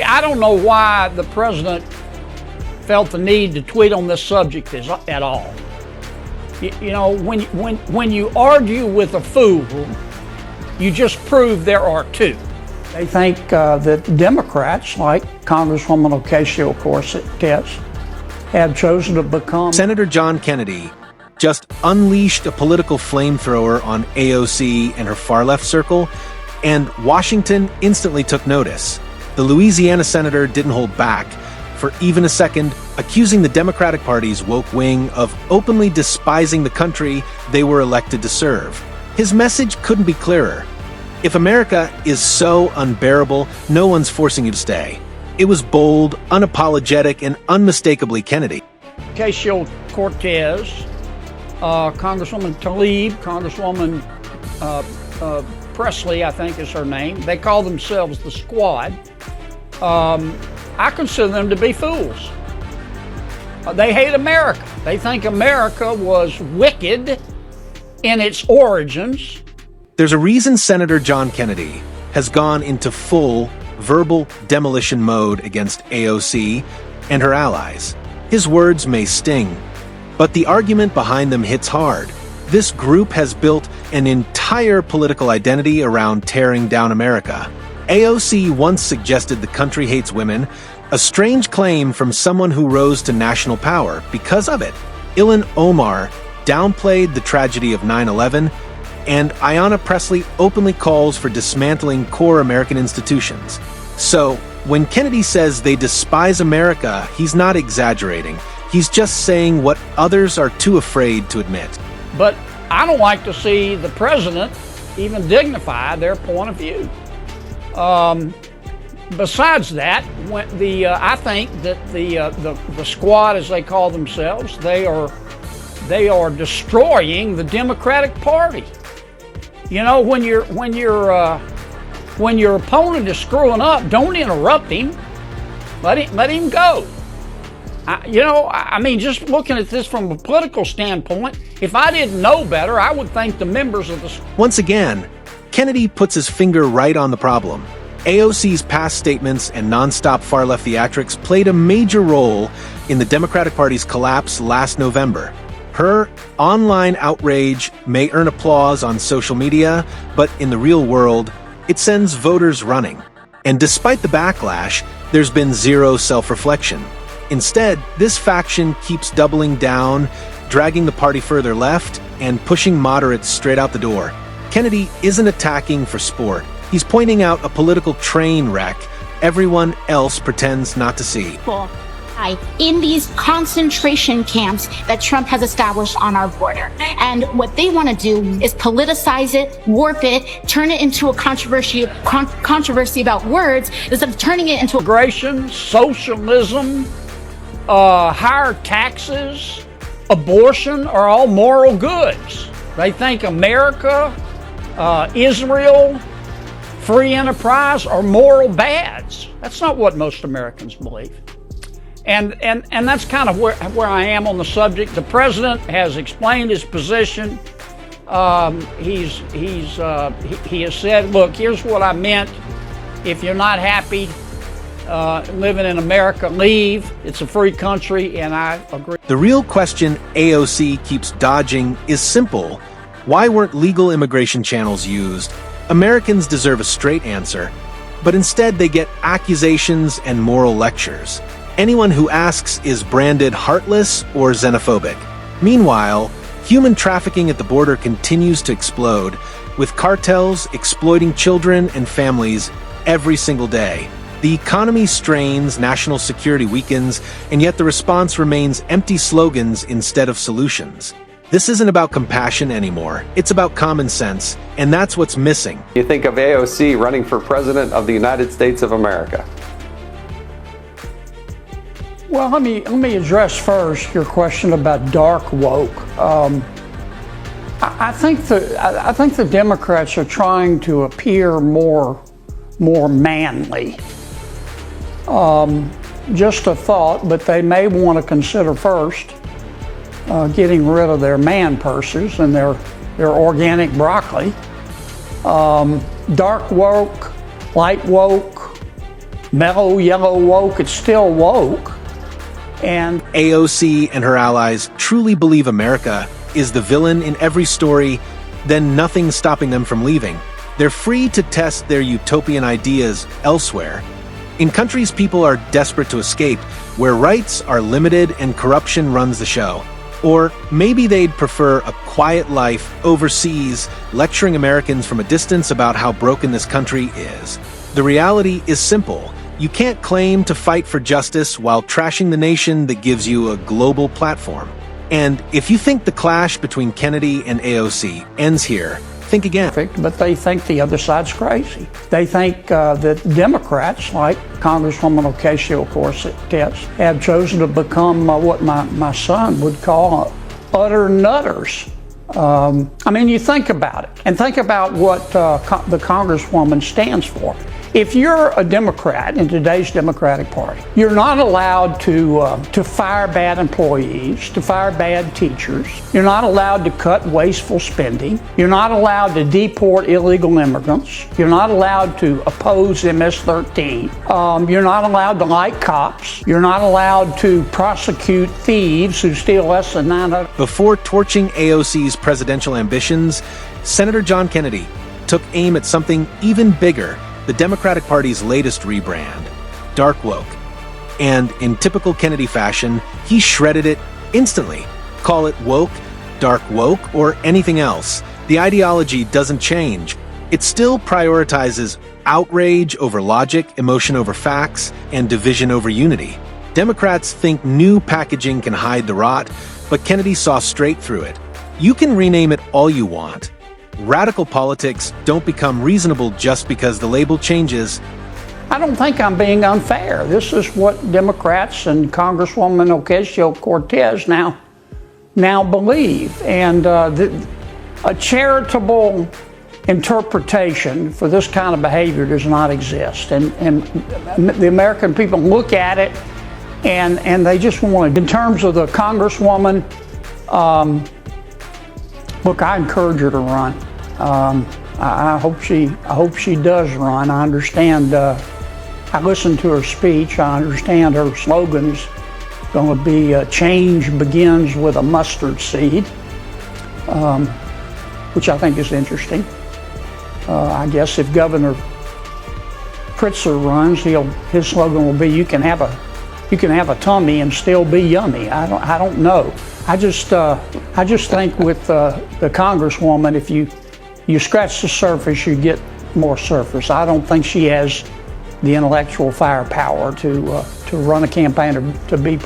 I don't know why the president felt the need to tweet on this subject at all. You know, when you argue with a fool, you just prove there are two. They think that Democrats, like Congresswoman Ocasio-Cortez, have chosen to become... Senator John Kennedy just unleashed a political flamethrower on AOC and her far-left circle, and Washington instantly took notice. The Louisiana senator didn't hold back for even a second, accusing the Democratic Party's woke wing of openly despising the country they were elected to serve. His message couldn't be clearer. If America is so unbearable, no one's forcing you to stay. It was bold, unapologetic, and unmistakably Kennedy. Ocasio-Cortez, Congresswoman Tlaib, Congresswoman Presley, I think is her name. They call themselves the Squad. I consider them to be fools. They hate America. They think America was wicked in its origins. There's a reason Senator John Kennedy has gone into full verbal demolition mode against AOC and her allies. His words may sting, but the argument behind them hits hard. This group has built an entire political identity around tearing down America. AOC once suggested the country hates women, a strange claim from someone who rose to national power because of it. Ilhan Omar downplayed the tragedy of 9/11, and Ayanna Pressley openly calls for dismantling core American institutions. So, when Kennedy says they despise America, he's not exaggerating. He's just saying what others are too afraid to admit. But I don't like to see the president even dignify their point of view. Besides that, I think that the Squad, as they call themselves, they are destroying the Democratic Party. You know, when your opponent is screwing up, don't interrupt him. Let him go. I mean, just looking at this from a political standpoint, if I didn't know better, I would think the members of the... Once again, Kennedy puts his finger right on the problem. AOC's past statements and nonstop far-left theatrics played a major role in the Democratic Party's collapse last November. Her online outrage may earn applause on social media, but in the real world, it sends voters running. And despite the backlash, there's been zero self-reflection. Instead, this faction keeps doubling down, dragging the party further left, and pushing moderates straight out the door. Kennedy isn't attacking for sport. He's pointing out a political train wreck everyone else pretends not to see. In these concentration camps that Trump has established on our border. And what they want to do is politicize it, warp it, turn it into a controversy about words instead of turning it into immigration, socialism, higher taxes, abortion are all moral goods. They think America, Israel, free enterprise are moral bads. That's not what most Americans believe. And that's kind of where I am on the subject. The president has explained his position. He has said, look, here's what I meant. If you're not happy living in America, leave. It's a free country, and I agree. The real question AOC keeps dodging is simple. Why weren't legal immigration channels used? Americans deserve a straight answer, but instead they get accusations and moral lectures. Anyone who asks is branded heartless or xenophobic. Meanwhile, human trafficking at the border continues to explode, with cartels exploiting children and families every single day. The economy strains, national security weakens, and yet the response remains empty slogans instead of solutions. This isn't about compassion anymore. It's about common sense, and that's what's missing. You think of AOC running for president of the United States of America. Well, let me address first your question about dark woke. I think the Democrats are trying to appear more manly. Just a thought, but they may want to consider first getting rid of their man purses and their organic broccoli. Dark woke, light woke, mellow yellow woke, it's still woke. And AOC and her allies truly believe America is the villain in every story, then nothing's stopping them from leaving. They're free to test their utopian ideas elsewhere. In countries people are desperate to escape, where rights are limited and corruption runs the show. Or maybe they'd prefer a quiet life overseas, lecturing Americans from a distance about how broken this country is. The reality is simple. You can't claim to fight for justice while trashing the nation that gives you a global platform. And if you think the clash between Kennedy and AOC ends here, think again. but they think the other side's crazy. They think that Democrats, like Congresswoman Ocasio-Cortez, have chosen to become what my son would call utter nutters. I mean, you think about it, and think about what the Congresswoman stands for. If you're a Democrat in today's Democratic Party, you're not allowed to fire bad employees, to fire bad teachers. You're not allowed to cut wasteful spending. You're not allowed to deport illegal immigrants. You're not allowed to oppose MS-13. You're not allowed to like cops. You're not allowed to prosecute thieves who steal less than $900. Before torching AOC's presidential ambitions, Senator John Kennedy took aim at something even bigger: the Democratic Party's latest rebrand, dark woke. And in typical Kennedy fashion, he shredded it instantly. Call it woke, dark woke, or anything else, the ideology doesn't change. It still prioritizes outrage over logic, emotion over facts, and division over unity. Democrats think new packaging can hide the rot, but Kennedy saw straight through it. You can rename it all you want. Radical politics don't become reasonable just because the label changes. I don't think I'm being unfair. This is what Democrats and Congresswoman Ocasio-Cortez now believe. And a charitable interpretation for this kind of behavior does not exist. And the American people look at it and they just want it. In terms of the Congresswoman, look, I encourage her to run. I hope she does run. I understand. I listened to her speech. I understand her slogan's going to be "Change begins with a mustard seed," which I think is interesting. I guess if Governor Pritzker runs, his slogan will be, "You can have a tummy and still be yummy." I don't know. I just think with the Congresswoman, if you scratch the surface, you get more surface. I don't think she has the intellectual firepower to run a campaign to be president.